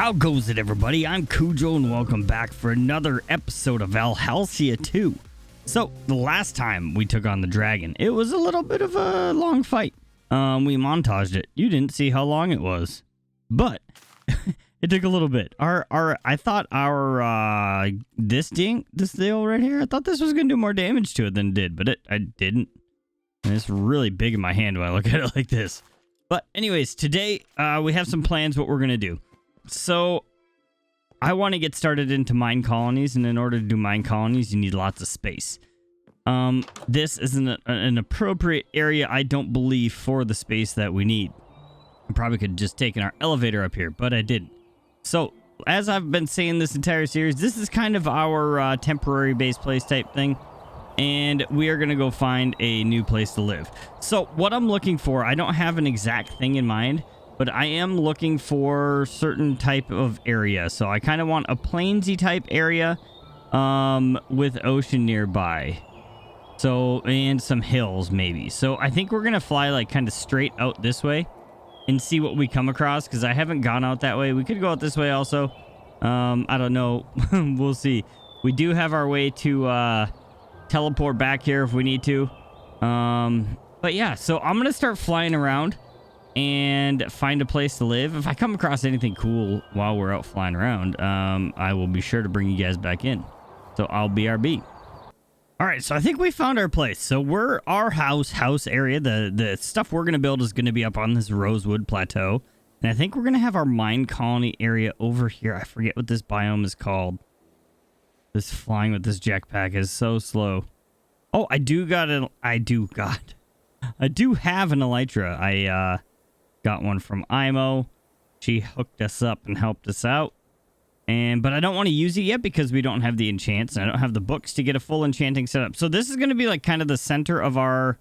How goes it, everybody? I'm Cujo, and welcome back for another episode of Valhelsia 2. So, the last time we took on the dragon, it was a little bit of a long fight. We montaged it. You didn't see how long it was, but it took a little bit. I thought this deal right here, I thought this was gonna do more damage to it than it did, but I didn't. And it's really big in my hand when I look at it like this. But anyways, today we have some plans what we're gonna do. So, I want to get started into Minecolonies, and in order to do Minecolonies, you need lots of space. This isn't an appropriate area, I don't believe, for the space that we need. I probably could have just taken our elevator up here, but I didn't. So, as I've been saying this entire series, this is kind of our temporary base place type thing, and we are going to go find a new place to live. So, what I'm looking for, I don't have an exact thing in mind, but I am looking for certain type of area. So I kind of want a plainsy type area with ocean nearby. So, and some hills maybe. So I think we're going to fly like kind of straight out this way and see what we come across, because I haven't gone out that way. We could go out this way also. I don't know. We'll see. We do have our way to teleport back here if we need to. But yeah, so I'm going to start flying around and find a place to live. If I come across anything cool while we're out flying around, I will be sure to bring you guys back in. So I'll BRB. All right, so I think we found our place. So our house area, the stuff we're going to build is going to be up on this Rosewood Plateau. And I think we're going to have our mine colony area over here. I forget what this biome is called. This flying with this jetpack is so slow. Oh, I do have an elytra. I got one from IMO. She hooked us up and helped us out. But I don't want to use it yet because we don't have the enchants, and I don't have the books to get a full enchanting setup. So this is going to be like kind of the center of our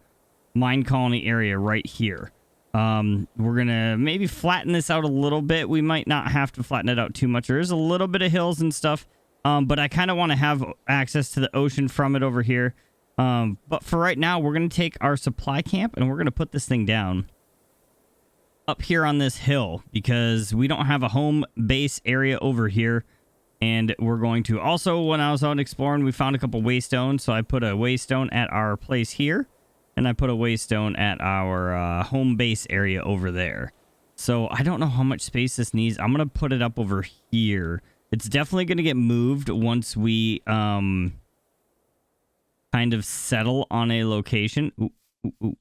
mine colony area right here. We're going to maybe flatten this out a little bit. We might not have to flatten it out too much. There is a little bit of hills and stuff. But I kind of want to have access to the ocean from it over here. But for right now, we're going to take our supply camp and we're going to put this thing down up here on this hill, because we don't have a home base area over here. And we're going to also, when I was out exploring, we found a couple waystones. So I put a waystone at our place here, and I put a waystone at our home base area over there. So I don't know how much space this needs. I'm going to put it up over here. It's definitely going to get moved once we kind of settle on a location. Ooh,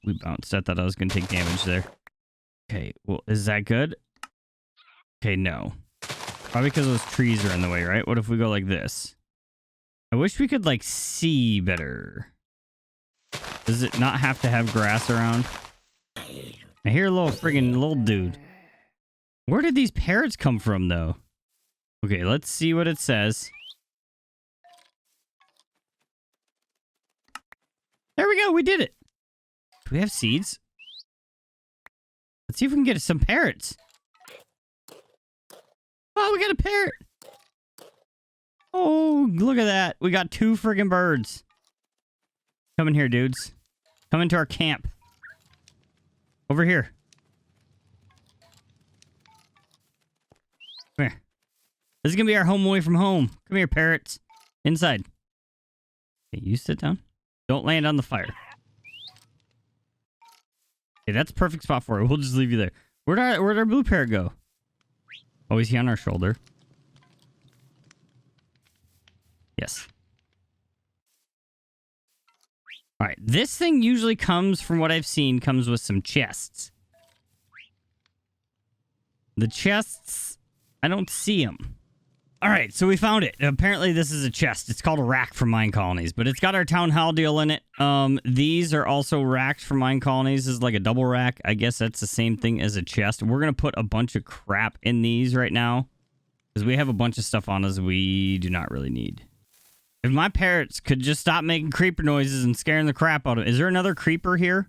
we bounced. I thought I was going to take damage there. Okay, well, is that good? Okay, no. Probably because those trees are in the way, right? What if we go like this? I wish we could, like, see better. Does it not have to have grass around? I hear a little dude. Where did these parrots come from, though? Okay, let's see what it says. There we go, we did it. Do we have seeds? Let's see if we can get some parrots. Oh, we got a parrot. Oh, look at that. We got 2 friggin' birds. Come in here, dudes. Come into our camp. Over here. Come here. This is going to be our home away from home. Come here, parrots. Inside. Okay, you sit down. Don't land on the fire. Okay, that's a perfect spot for it. We'll just leave you there. Where'd our blue parrot go? Oh, is he on our shoulder? Yes. All right. This thing usually comes, from what I've seen, comes with some chests. The chests, I don't see them. All right, so we found it. Apparently, this is a chest. It's called a rack for Minecolonies, but it's got our town hall deal in it. These are also racks for Minecolonies. This is like a double rack. I guess that's the same thing as a chest. We're going to put a bunch of crap in these right now, because we have a bunch of stuff on us we do not really need. If my parrots could just stop making creeper noises and scaring the crap out of it. Is there another creeper here?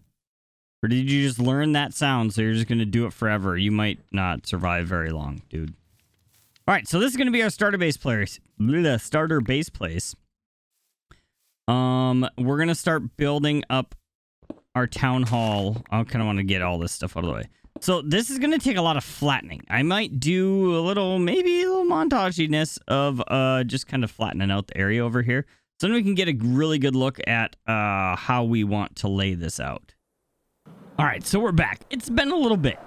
Or did you just learn that sound, so you're just going to do it forever? You might not survive very long, dude. All right, so this is going to be our starter base place. Starter base place. We're going to start building up our town hall. I kind of want to get all this stuff out of the way. So this is going to take a lot of flattening. I might do maybe a little montaginess of just kind of flattening out the area over here. So then we can get a really good look at how we want to lay this out. All right, so we're back. It's been a little bit.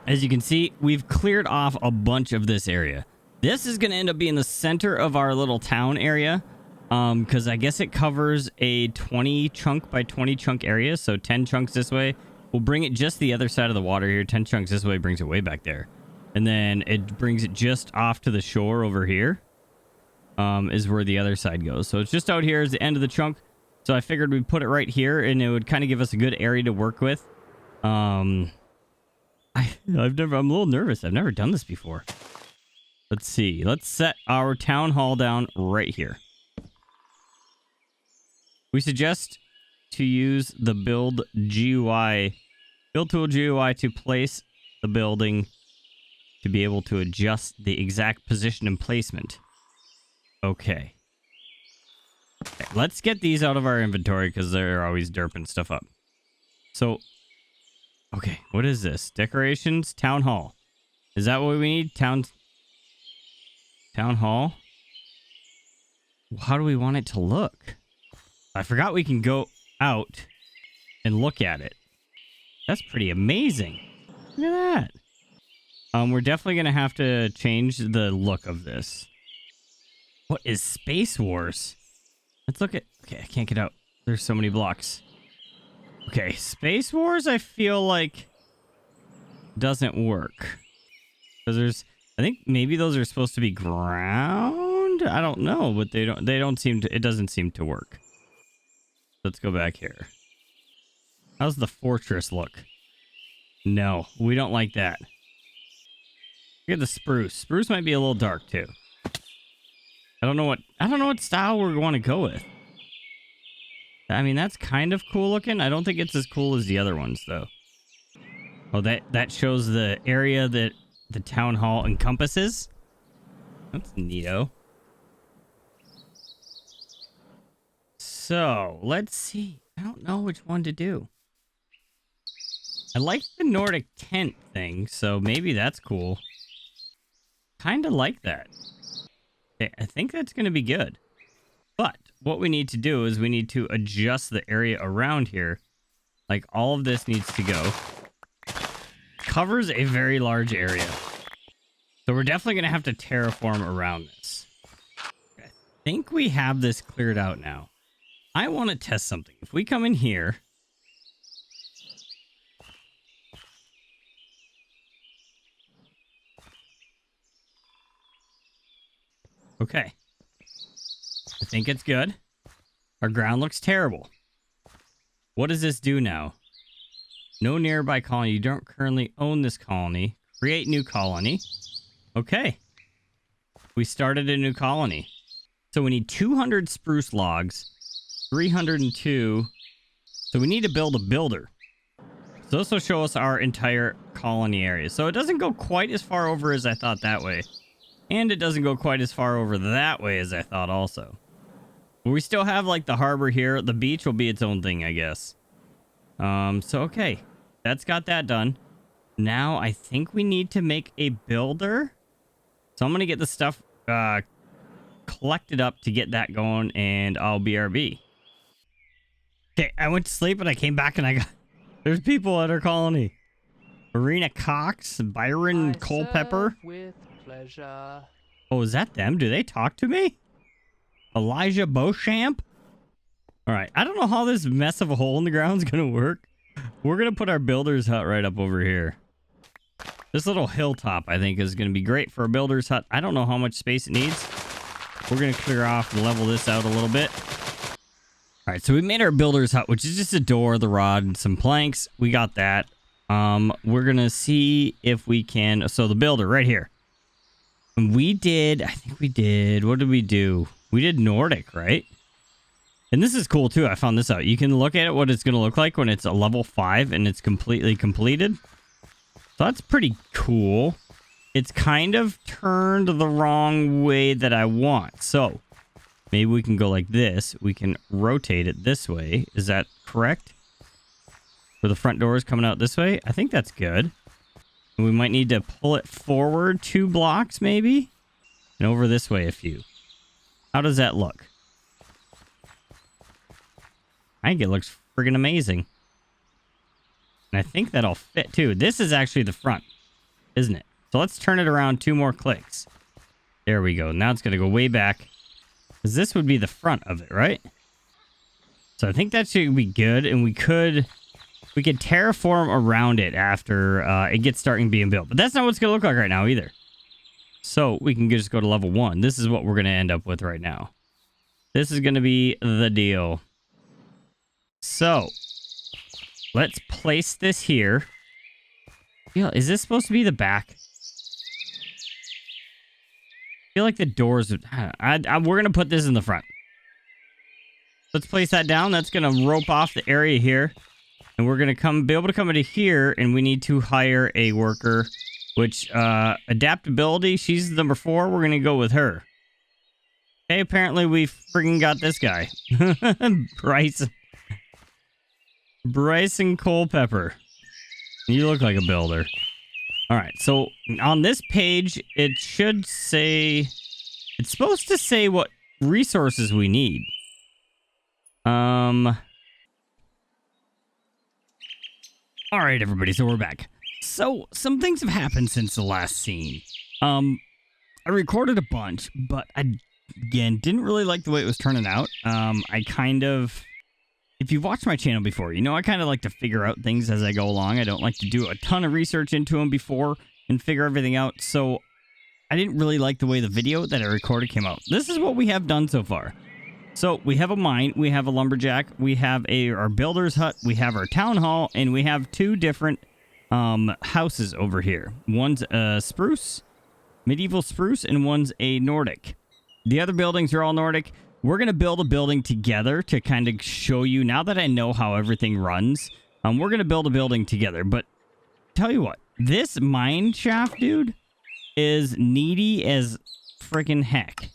As you can see, we've cleared off a bunch of this area. This is going to end up being the center of our little town area. Because I guess it covers a 20 chunk by 20 chunk area. So 10 chunks this way. We'll bring it just the other side of the water here. 10 chunks this way brings it way back there. And then it brings it just off to the shore over here. Is where the other side goes. So it's just out here is the end of the chunk. So I figured we'd put it right here and it would kind of give us a good area to work with. I'm a little nervous. I've never done this before. Let's see. Let's set our town hall down right here. We suggest to use the build tool GUI to place the building to be able to adjust the exact position and placement. Okay. Let's get these out of our inventory because they're always derping stuff up. So, okay, what is this? Decorations, town hall. Is that what we need? Town hall? How do we want it to look? I forgot we can go out and look at it. That's pretty amazing. Look at that. We're definitely going to have to change the look of this. What is Space Wars? Let's look at... Okay, I can't get out. There's so many blocks. Okay, Space Wars I feel like doesn't work. Because there's... I think maybe those are supposed to be ground? I don't know, but they don't seem to... It doesn't seem to work. Let's go back here. How's the fortress look? No, we don't like that. Look at the spruce. Spruce might be a little dark too. I don't know what style we want to go with. I mean, that's kind of cool looking. I don't think it's as cool as the other ones though. Oh, that shows the area that the town hall encompasses. That's neato. So, let's see. I don't know which one to do. I like the Nordic tent thing, so maybe that's cool. Kind of like that. Okay, I think that's going to be good. But what we need to do is we need to adjust the area around here. Like, all of this needs to go. Covers a very large area. So we're definitely going to have to terraform around this. I think we have this cleared out now. I want to test something. If we come in here... Okay. I think it's good. Our ground looks terrible. What does this do now? No nearby colony. You don't currently own this colony. Create new colony. Okay. We started a new colony. So we need 200 spruce logs. 302. So we need to build a builder. So this will show us our entire colony area. So it doesn't go quite as far over as I thought that way. And it doesn't go quite as far over that way as I thought also. But we still have like the harbor here. The beach will be its own thing, I guess. So okay. That's got that done. Now I think we need to make a builder. So I'm going to get the stuff collected up to get that going and I'll BRB. Okay, I went to sleep and I came back and there's people at our colony. Marina Cox, Byron Culpepper. With pleasure. Oh, is that them? Do they talk to me? Elijah Beauchamp? All right, I don't know how this mess of a hole in the ground is going to work. We're going to put our builder's hut right up over here. This little hilltop, I think, is going to be great for a builder's hut. I don't know how much space it needs. We're going to clear off and level this out a little bit. All right, so we made our builder's hut, which is just a door, the rod, and some planks. We got that. We're going to see if we can... So the builder right here. We did... I think we did... What did we do? We did Nordic, right? And this is cool, too. I found this out. You can look at it, what it's going to look like when it's a level 5 and it's completely completed. So that's pretty cool. It's kind of turned the wrong way that I want. So maybe we can go like this. We can rotate it this way. Is that correct? where the front door is coming out this way. I think that's good. We might need to pull it forward 2 blocks maybe, and over this way a few. How does that look? I think it looks friggin' amazing. And I think that'll fit too. This is actually the front, isn't it? So let's turn it around 2 more clicks. There we go. Now it's going to go way back. Because this would be the front of it, right? So I think that should be good. And we could terraform around it after it gets starting being built. But that's not what it's going to look like right now either. So we can just go to level 1. This is what we're going to end up with right now. This is going to be the deal. So let's place this here. Yeah, is this supposed to be the back? I feel like the doors would... we're going to put this in the front. Let's place that down. That's going to rope off the area here. And we're going to be able to come into here, and we need to hire a worker, which, adaptability, she's number 4. We're going to go with her. Okay, apparently we friggin' got this guy. Bryson Culpepper. You look like a builder. All right, so on this page, it should say... It's supposed to say what resources we need. All right, everybody, so we're back. So, some things have happened since the last scene. I recorded a bunch, but I, again, didn't really like the way it was turning out. I kind of... If you've watched my channel before, you know I kind of like to figure out things as I go along. I don't like to do a ton of research into them before and figure everything out. So I didn't really like the way the video that I recorded came out. This is what we have done so far. So we have a mine, we have a lumberjack, we have our builder's hut, we have our town hall, and we have 2 different houses over here. One's a spruce, medieval spruce, and one's a Nordic. The other buildings are all Nordic. We're going to build a building together to kind of show you, now that I know how everything runs, we're going to build a building together. But tell you what, this mine shaft, dude, is needy as freaking heck.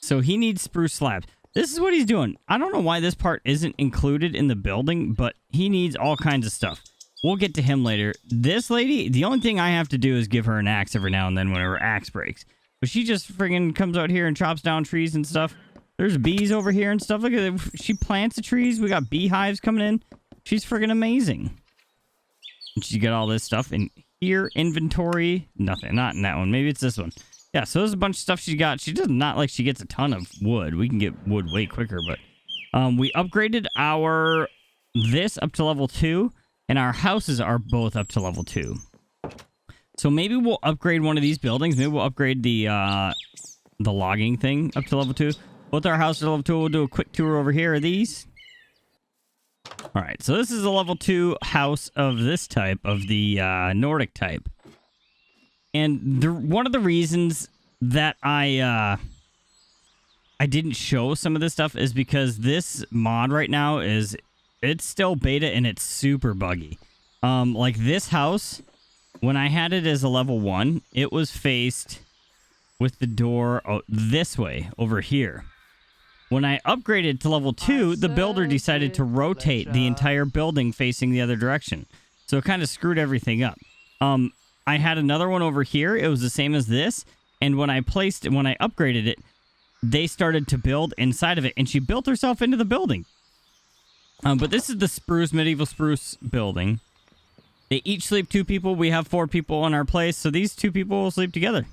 So he needs spruce slabs. This is what he's doing. I don't know why this part isn't included in the building, but he needs all kinds of stuff. We'll get to him later. This lady, the only thing I have to do is give her an axe every now and then when her axe breaks. But she just friggin' comes out here and chops down trees and stuff. There's bees over here and stuff. Look at it. She plants the trees. We got beehives coming in. She's friggin' amazing. And she got all this stuff in here. Inventory. Nothing. Not in that one. Maybe it's this one. Yeah, so there's a bunch of stuff she got. She does not like she gets a ton of wood. We can get wood way quicker, but we upgraded this up to level 2, and our houses are both up to level 2. So maybe we'll upgrade one of these buildings. Maybe we'll upgrade the logging thing up to level 2. Both our houses are level 2. We'll do a quick tour over here of these. All right, so this is a level 2 house of this type, of the Nordic type. And one of the reasons that I didn't show some of this stuff is because this mod right now it's still beta and it's super buggy. Like this house, when I had it as a level 1, it was faced with the door this way over here. When I upgraded to level 2, the builder decided to rotate the entire building facing the other direction. So it kind of screwed everything up. I had another one over here. It was the same as this. And when I upgraded it, they started to build inside of it. And she built herself into the building. But this is the medieval spruce building. They each sleep 2 people. We have 4 people in our place. So these 2 people will sleep together.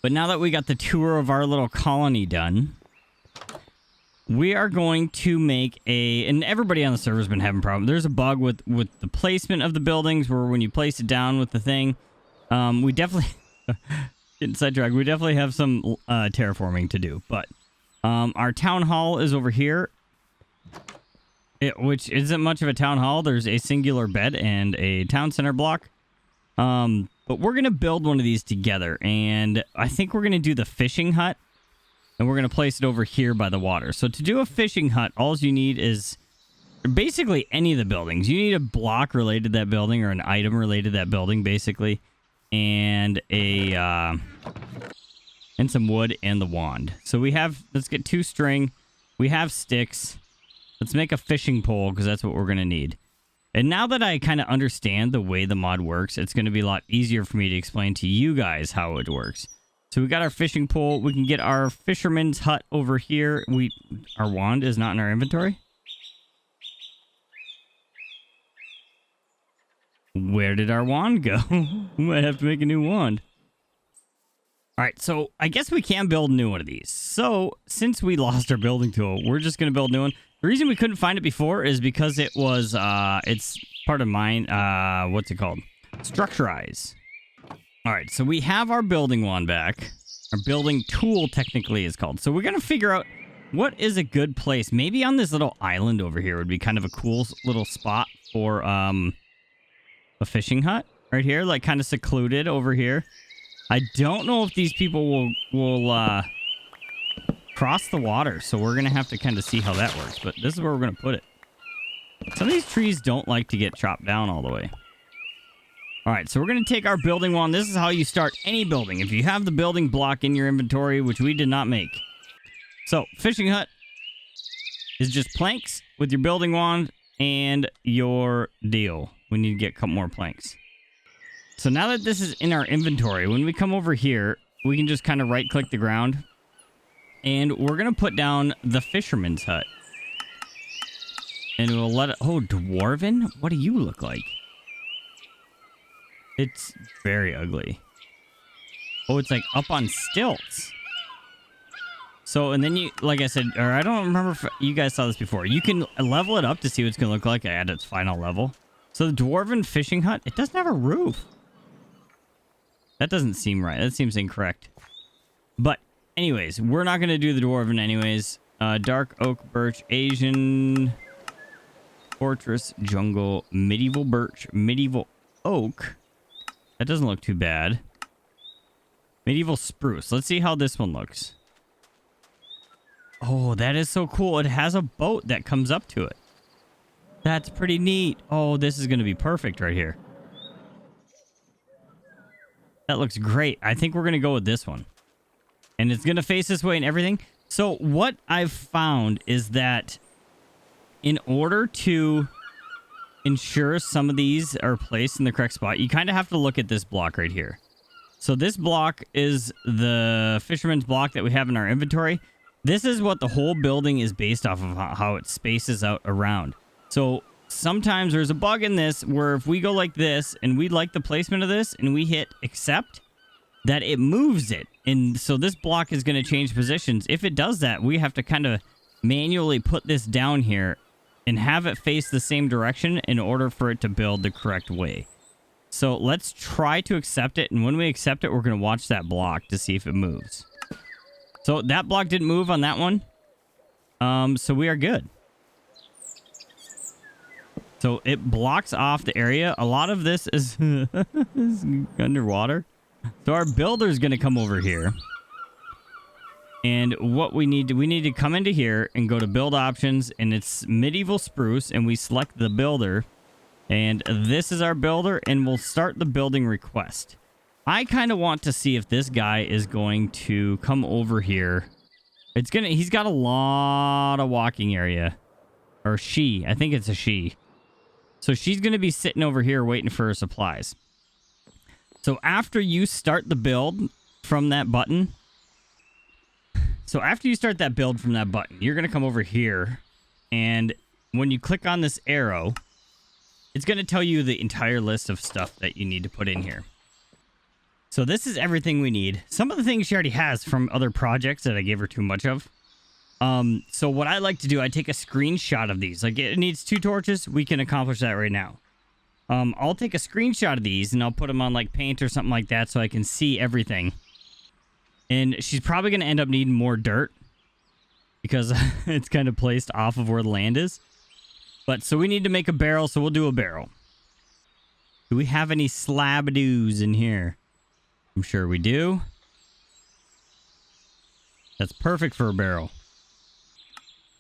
But now that we got the tour of our little colony done, we are going to make and everybody on the server has been having problems. There's a bug with the placement of the buildings where when you place it down with the thing, we definitely, getting sidetracked, we definitely have some terraforming to do. But our town hall is over here, which isn't much of a town hall. There's a singular bed and a town center block. But we're going to build one of these together, and I think we're going to do the fishing hut. And we're going to place it over here by the water. So to do a fishing hut, all you need is basically any of the buildings. You need a block related to that building or an item related to that building, basically. And and some wood and the wand. So we have, let's get 2 string. We have sticks. Let's make a fishing pole because that's what we're going to need. And now that I kind of understand the way the mod works, it's going to be a lot easier for me to explain to you guys how it works. So we got our fishing pole. We can get our fisherman's hut over here. Our wand is not in our inventory. Where did our wand go? We might have to make a new wand. All right, so I guess we can build a new one of these. So since we lost our building tool, we're just going to build a new one. The reason we couldn't find it before is because it was, it's part of mine, what's it called? Structurize. All right, so we have our building wand back. Our building tool technically is called. So we're going to figure out what is a good place. Maybe on this little island over here would be kind of a cool little spot for a fishing hut right here, like kind of secluded over here. I don't know if these people will cross the water, so we're going to have to kind of see how that works. But this is where we're going to put it. Some of these trees don't like to get chopped down all the way. All right, so we're going to take our building wand. This is how you start any building. If you have the building block in your inventory, which we did not make. So, fishing hut is just planks with your building wand and your deal. We need to get a couple more planks. So now that this is in our inventory, when we come over here, we can just kind of right-click the ground. And we're going to put down the fisherman's hut. And we'll let it... Oh, Dwarven? What do you look like? It's very ugly. Oh, it's like up on stilts. So, and then you... Like I said, or I don't remember if you guys saw this before. You can level it up to see what it's going to look like at its final level. So the Dwarven fishing hut, it doesn't have a roof. That doesn't seem right. That seems incorrect. But anyways, we're not going to do the Dwarven anyways. Dark oak, birch, Asian, fortress, jungle, medieval birch, medieval oak. That doesn't look too bad. Medieval spruce. Let's see how this one looks. Oh, that is so cool. It has a boat that comes up to it. That's pretty neat. Oh, this is going to be perfect right here. That looks great. I think we're going to go with this one. And it's going to face this way and everything. So what I've found is that in order to ensure some of these are placed in the correct spot, you kind of have to look at this block right here. So this block is the fisherman's block that we have in our inventory. This is what the whole building is based off of, how it spaces out around. So sometimes there's a bug in this where if we go like this and we like the placement of this and we hit accept, that it moves it. And so this block is going to change positions. If it does that, we have to kind of manually put this down here and have it face the same direction in order for it to build the correct way. So let's try to accept it. And when we accept it, we're going to watch that block to see if it moves. So that block didn't move on that one. So we are good. So it blocks off the area. A lot of this is, is underwater. So our builder's going to come over here. And what we need to come into here and go to build options, and it's medieval spruce, and we select the builder. And this is our builder, and we'll start the building request. I kind of want to see if this guy is going to come over here. He's got a lot of walking area. Or she. I think it's a she. So she's going to be sitting over here waiting for her supplies. So after you start the build from that button... So after you start that build from that button, you're going to come over here. And when you click on this arrow, it's going to tell you the entire list of stuff that you need to put in here. So this is everything we need. Some of the things she already has from other projects that I gave her too much of. So what I like to do, I take a screenshot of these. Like it needs 2 torches. We can accomplish that right now. I'll take a screenshot of these and I'll put them on like paint or something like that so I can see everything. And she's probably going to end up needing more dirt because it's kind of placed off of where the land is. But so we need to make a barrel, so we'll do a barrel. Do we have any slab-doos in here? I'm sure we do. That's perfect for a barrel.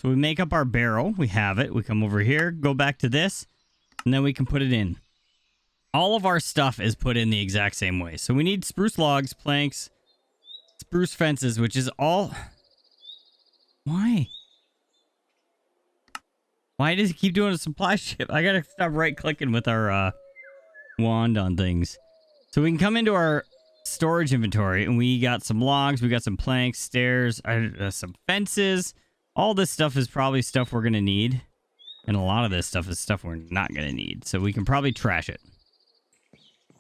So we make up our barrel. We have it. We come over here, go back to this, and then we can put it in. All of our stuff is put in the exact same way. So we need spruce logs, planks, spruce fences, which is all... Why? Why does it keep doing a supply ship? I gotta stop right-clicking with our wand on things. So we can come into our storage inventory, and we got some logs, we got some planks, stairs, some fences. All this stuff is probably stuff we're gonna need. And a lot of this stuff is stuff we're not gonna need. So we can probably trash it.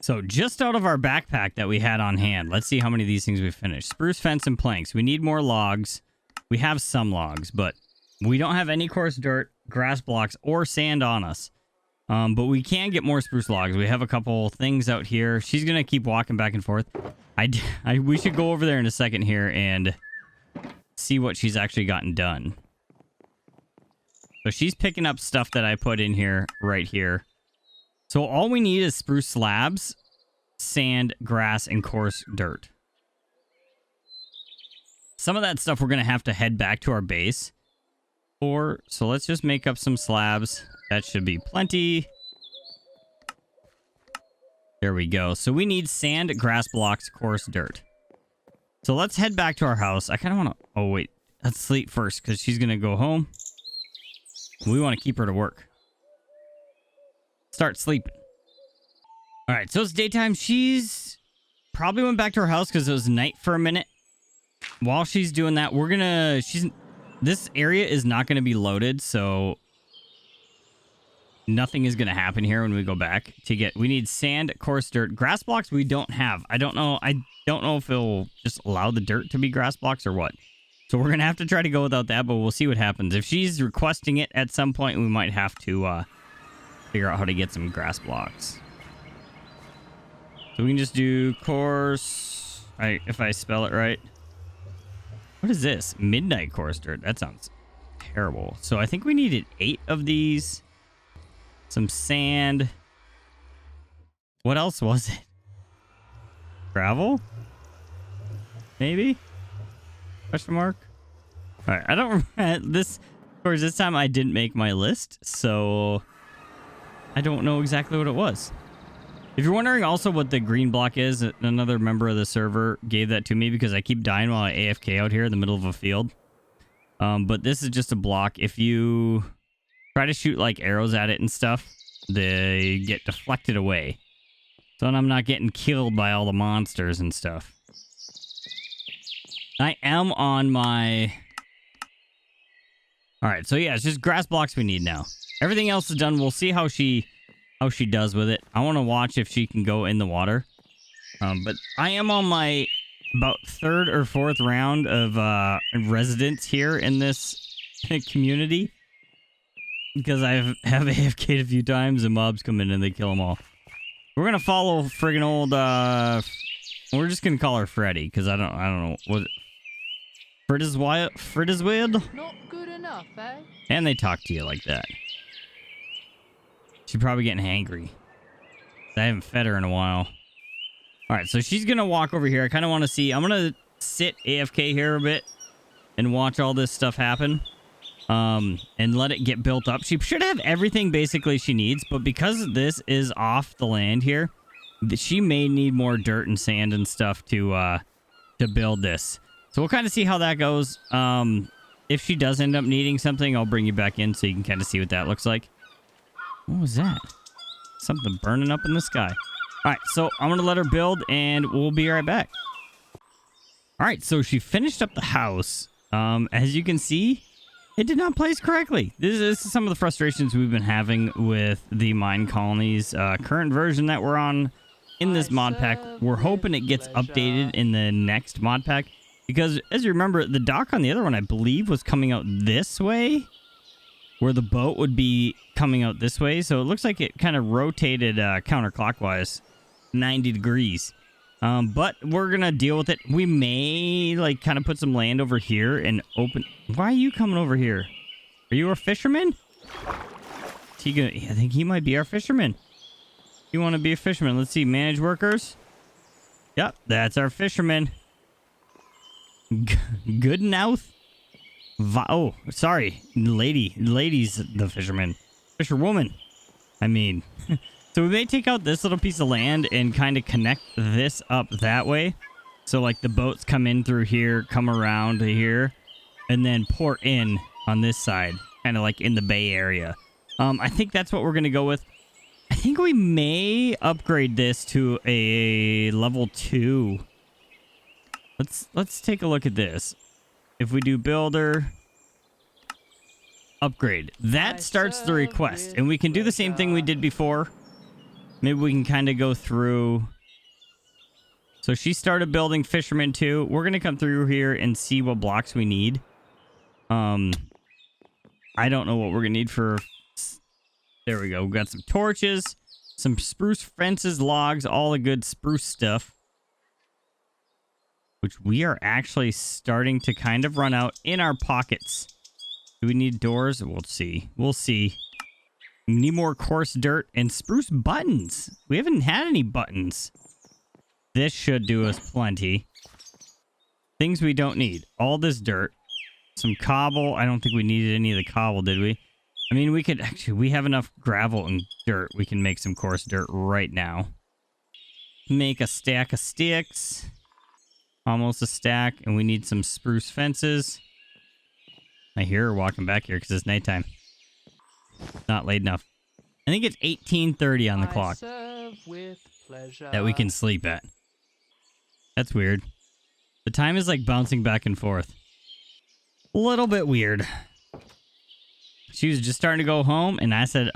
So just out of our backpack that we had on hand, let's see how many of these things we finished. Spruce fence and planks. We need more logs. We have some logs, but we don't have any coarse dirt, grass blocks, or sand on us. But we can get more spruce logs. We have a couple things out here. She's going to keep walking back and forth. We should go over there in a second here and see what she's actually gotten done. So she's picking up stuff that I put in here, right here. So all we need is spruce slabs, sand, grass, and coarse dirt. Some of that stuff we're going to have to head back to our base for. So let's just make up some slabs. That should be plenty. There we go. So we need sand, grass blocks, coarse dirt. So let's head back to our house. I kind of want to... Oh, wait. Let's sleep first because she's going to go home. We want to keep her to work. Start sleeping. All right, so it's daytime. She's probably went back to her house because it was night for a minute. While she's doing that, we're gonna... This area is not gonna be loaded, so nothing is gonna happen here when we go back to get... We need sand, coarse dirt, grass blocks. We don't have. I don't know if it'll just allow the dirt to be grass blocks or what. So we're gonna have to try to go without that, but we'll see what happens. If she's requesting it at some point, we might have to figure out how to get some grass blocks. So we can just do coarse... if I spell it right. What is this? Midnight coarse dirt. That sounds terrible. So I think we needed 8 of these. Some sand. What else was it? Gravel? Maybe? Question mark? Alright, I don't remember. Of course, this time I didn't make my list, so I don't know exactly what it was. If you're wondering also what the green block is, another member of the server gave that to me because I keep dying while I AFK out here in the middle of a field. But this is just a block. If you try to shoot like arrows at it and stuff, they get deflected away. So I'm not getting killed by all the monsters and stuff. I am on my... Alright, so yeah, it's just grass blocks we need now. Everything else is done. We'll see how she does with it. I want to watch if she can go in the water. But I am on my about 3rd or 4th round of residents here in this community. Because I have AFK'd a few times and mobs come in and they kill them all. We're going to follow friggin' old... we're just going to call her Freddy because I don't know. What... Frittiswild? Not good enough, eh? And they talk to you like that. She's probably getting hangry. I haven't fed her in a while. Alright, so she's going to walk over here. I kind of want to see... I'm going to sit AFK here a bit and watch all this stuff happen. And let it get built up. She should have everything basically she needs, but because this is off the land here, she may need more dirt and sand and stuff to build this. So we'll kind of see how that goes. If she does end up needing something, I'll bring you back in so you can kind of see what that looks like. What was that? Something burning up in the sky. All right, so I'm going to let her build, and we'll be right back. All right, so she finished up the house. As you can see, it did not place correctly. This is some of the frustrations we've been having with the Minecolonies current version that we're on in this mod pack. We're hoping it gets updated in the next mod pack. Because, as you remember, the dock on the other one, I believe, was coming out this way. Where the boat would be coming out this way. So it looks like it kind of rotated counterclockwise 90 degrees. But we're going to deal with it. We may, like, kind of put some land over here and open... Why are you coming over here? Are you a fisherman? I think he might be our fisherman. You want to be a fisherman? Let's see. Manage workers. Yep, that's our fisherman. Good enough. Oh, sorry. Ladies, the fisherman. Fisherwoman. I mean... So we may take out this little piece of land and kind of connect this up that way. So like the boats come in through here, come around to here, and then port in on this side. kind of like in the Bay Area. I think that's what we're going to go with. I think we may upgrade this to a level 2. Let's take a look at this. If we do builder, upgrade, that starts the request. And we can do the same thing we did before. Maybe we can kind of go through. So she started building Fisherman 2. We're going to come through here and see what blocks we need. I don't know what we're going to need for... There we go. We've got some torches, some spruce fences, logs, all the good spruce stuff. Which we are actually starting to kind of run out in our pockets. Do we need doors? We'll see. We'll see. We need more coarse dirt and spruce buttons. We haven't had any buttons. This should do us plenty. Things we don't need. All this dirt. Some cobble. I don't think we needed any of the cobble, did we? I mean, we could actually... We have enough gravel and dirt. We can make some coarse dirt right now. Make a stack of sticks. Almost a stack. And we need some spruce fences. I hear her walking back here because it's nighttime. Not late enough. I think it's 18:30 on the clock. That we can sleep at. That's weird. The time is like bouncing back and forth. A little bit weird. She was just starting to go home, and I said,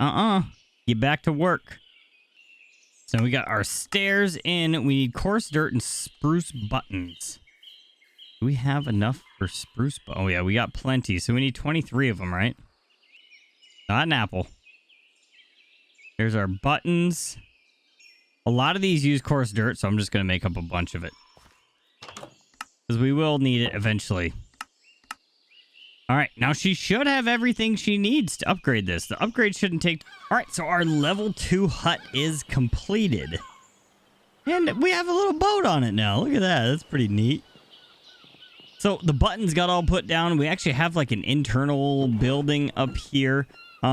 get back to work. So we got our stairs in. We need coarse dirt and spruce buttons. Do we have enough for spruce? Oh, yeah, we got plenty. So we need 23 of them, right? Not an apple. Here's our buttons. A lot of these use coarse dirt, so I'm just going to make up a bunch of it. Because we will need it eventually. All right, now she should have everything she needs to upgrade this. The upgrade shouldn't take... All right, so our level 2 hut is completed. And we have a little boat on it now. Look at that. That's pretty neat. So the buttons got all put down. We actually have like an internal building up here.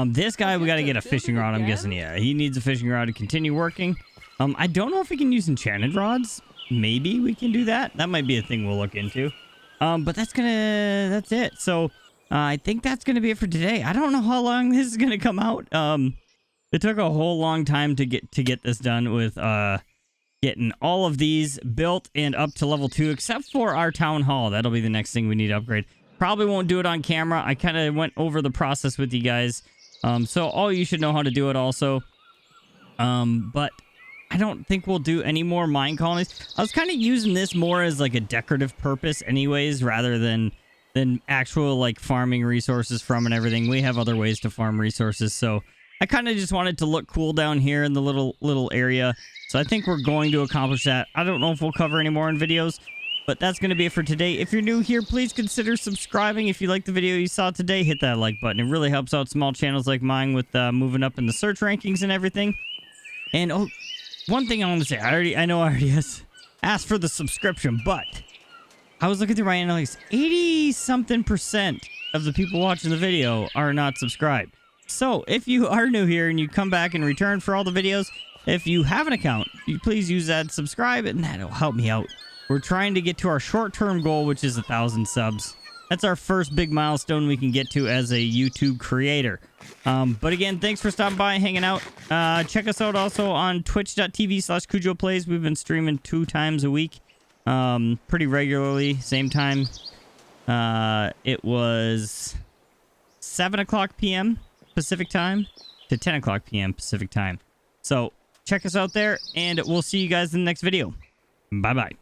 This guy, we got to get a fishing rod, I'm guessing. Yeah, he needs a fishing rod to continue working. I don't know if we can use enchanted rods. Maybe we can do that. That might be a thing we'll look into. But that's it. So I think that's gonna be it for today. I don't know how long this is gonna come out. It took a whole long time to get this done with getting all of these built and up to level 2, except for our town hall. That'll be the next thing we need to upgrade. Probably won't do it on camera. I kind of went over the process with you guys. So all you should know how to do it also. But I don't think we'll do any more mine colonies. I was kind of using this more as like a decorative purpose anyways, rather than actual like farming resources from and everything. We have other ways to farm resources, so I kind of just wanted to look cool down here in the little area. So I think we're going to accomplish that. I don't know if we'll cover any more in videos, but that's going to be it for today. If you're new here, please consider subscribing. If you liked the video you saw today, hit that like button. It really helps out small channels like mine with moving up in the search rankings and everything. And oh, one thing I want to say, I know I already asked for the subscription, but I was looking through my analytics. 80-something% of the people watching the video are not subscribed. So if you are new here and you come back in return for all the videos, if you have an account, you please use that subscribe, and that'll help me out. We're trying to get to our short-term goal, which is 1,000 subs. That's our first big milestone we can get to as a YouTube creator. But again, thanks for stopping by and hanging out. Check us out also on twitch.tv/CujoPlays. We've been streaming 2 times a week. Pretty regularly, same time. It was 7 o'clock p.m. Pacific time to 10 o'clock p.m. Pacific time. So check us out there, and we'll see you guys in the next video. Bye-bye.